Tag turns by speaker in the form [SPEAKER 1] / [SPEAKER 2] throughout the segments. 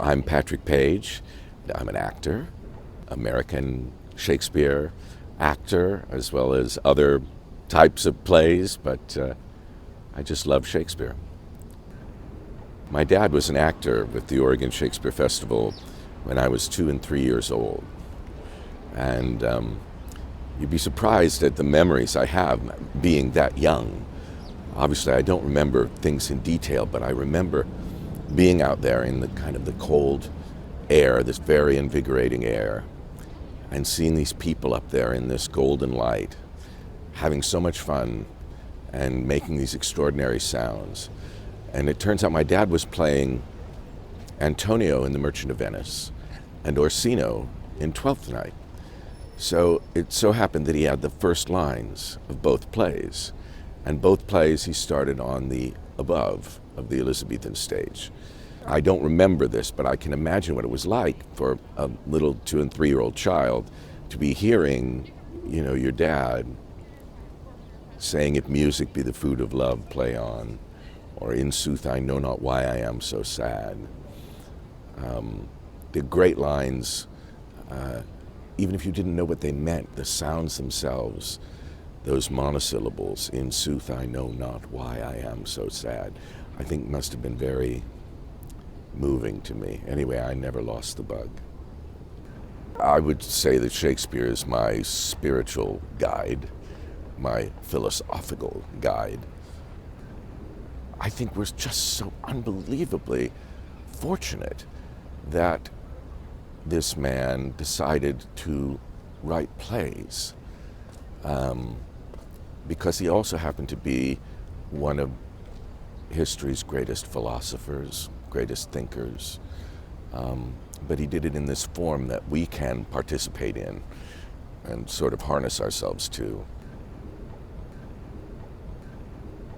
[SPEAKER 1] I'm Patrick Page. I'm an actor, American Shakespeare actor, as well as other types of plays, but I just love Shakespeare. My dad was an actor with the Oregon Shakespeare Festival when I was 2 and 3 years old. And you'd be surprised at the memories I have being that young. Obviously, I don't remember things in detail, but I remember being out there in the kind of the cold air, this very invigorating air, and seeing these people up there in this golden light, having so much fun and making these extraordinary sounds. And it turns out my dad was playing Antonio in The Merchant of Venice and Orsino in Twelfth Night. So it so happened that he had the first lines of both plays. And both plays he started on the above of the Elizabethan stage. I don't remember this, but I can imagine what it was like for a little 2 and 3 year old child to be hearing, your dad saying, "If music be the food of love, play on," or "In sooth, I know not why I am so sad." The great lines, even if you didn't know what they meant, the sounds themselves, those monosyllables, "In sooth, I know not why I am so sad," I think must have been very moving to me. Anyway, I never lost the bug. I would say that Shakespeare is my spiritual guide, my philosophical guide. I think we're just so unbelievably fortunate that this man decided to write plays, because he also happened to be one of history's greatest philosophers, greatest thinkers, but he did it in this form that we can participate in and sort of harness ourselves to.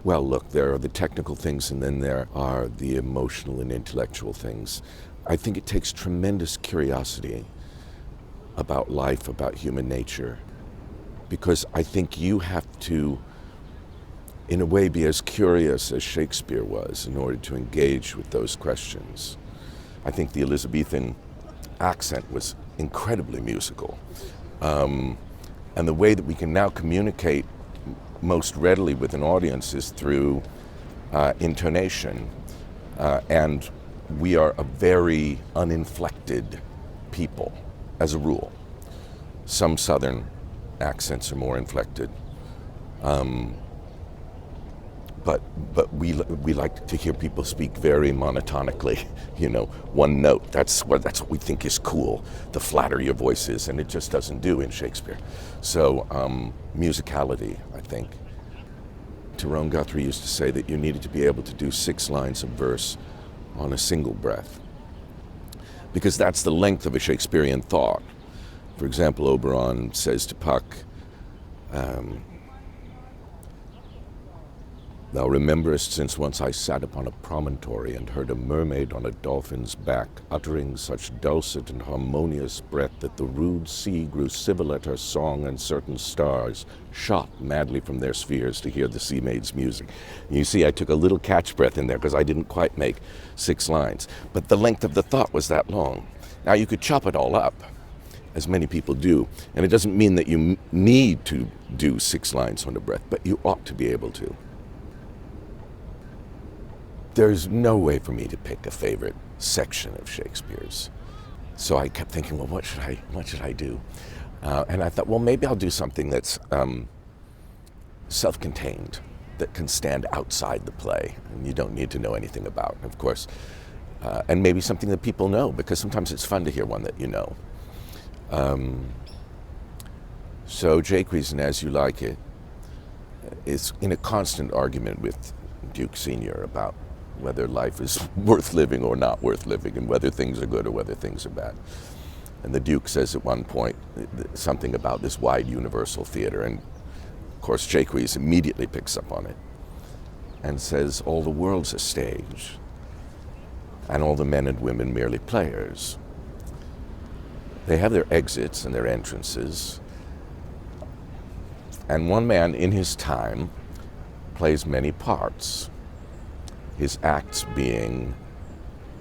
[SPEAKER 1] Well, look, there are the technical things and then there are the emotional and intellectual things. I think it takes tremendous curiosity about life, about human nature, because I think you have to, in a way, be as curious as Shakespeare was in order to engage with those questions. I think the Elizabethan accent was incredibly musical. And the way that we can now communicate most readily with an audience is through intonation. And we are a very uninflected people, as a rule. Some Southern accents are more inflected. But we like to hear people speak very monotonically, one note. That's what we think is cool, the flatter your voice is, and it just doesn't do in Shakespeare. So musicality, I think. Tyrone Guthrie used to say that you needed to be able to do 6 lines of verse on a single breath, because that's the length of a Shakespearean thought. For example, Oberon says to Puck, "Thou rememberest since once I sat upon a promontory and heard a mermaid on a dolphin's back, uttering such dulcet and harmonious breath that the rude sea grew civil at her song, and certain stars shot madly from their spheres to hear the sea maid's music." And you see, I took a little catch breath in there because I didn't quite make 6 lines. But the length of the thought was that long. Now, you could chop it all up, as many people do, and it doesn't mean that you need to do 6 lines on a breath, but you ought to be able to. There's no way for me to pick a favorite section of Shakespeare's. So I kept thinking, well, what should I do? And I thought, well, maybe I'll do something that's self-contained, that can stand outside the play, and you don't need to know anything about, of course. And maybe something that people know, because sometimes it's fun to hear one that you know. So Jaques, and As You Like It, is in a constant argument with Duke Sr. about whether life is worth living or not worth living, and whether things are good or whether things are bad. And the Duke says at one point something about this wide universal theater, and of course Jaques immediately picks up on it and says, "All the world's a stage, and all the men and women merely players. They have their exits and their entrances, and one man in his time plays many parts, his acts being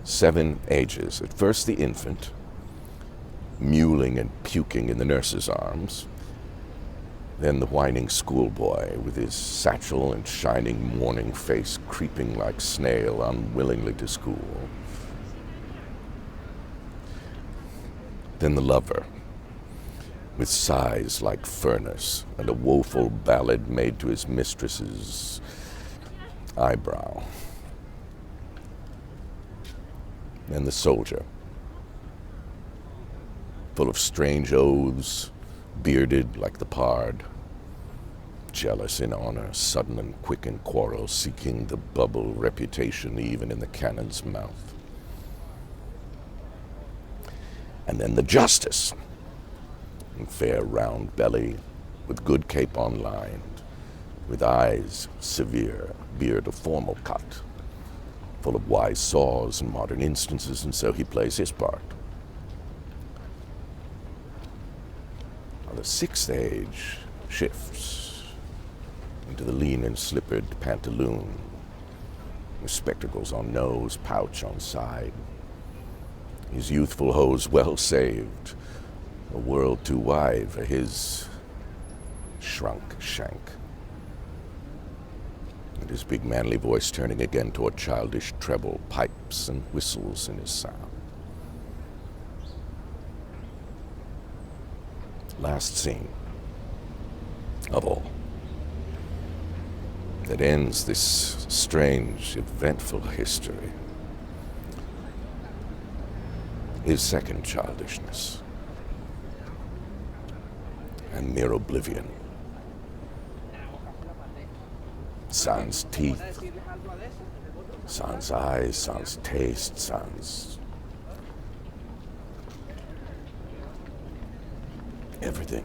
[SPEAKER 1] 7 ages. At first the infant, mewling and puking in the nurse's arms. Then the whining schoolboy with his satchel and shining morning face creeping like snail unwillingly to school. Then the lover, with sighs like furnace and a woeful ballad made to his mistress's eyebrow. Then the soldier, full of strange oaths, bearded like the pard, jealous in honor, sudden and quick in quarrel, seeking the bubble reputation even in the cannon's mouth. And then the justice, in fair round belly, with good cape on lined, with eyes severe, beard of formal cut, full of wise saws and modern instances, and so he plays his part. Now the 6th age shifts into the lean and slippered pantaloon, with spectacles on nose, pouch on side, his youthful hose well saved, a world too wide for his shrunk shank, and his big manly voice turning again toward childish treble, pipes and whistles in his sound. Last scene of all that ends this strange, eventful history is second childishness and mere oblivion. Sans teeth, sans eyes, sans taste, sans everything.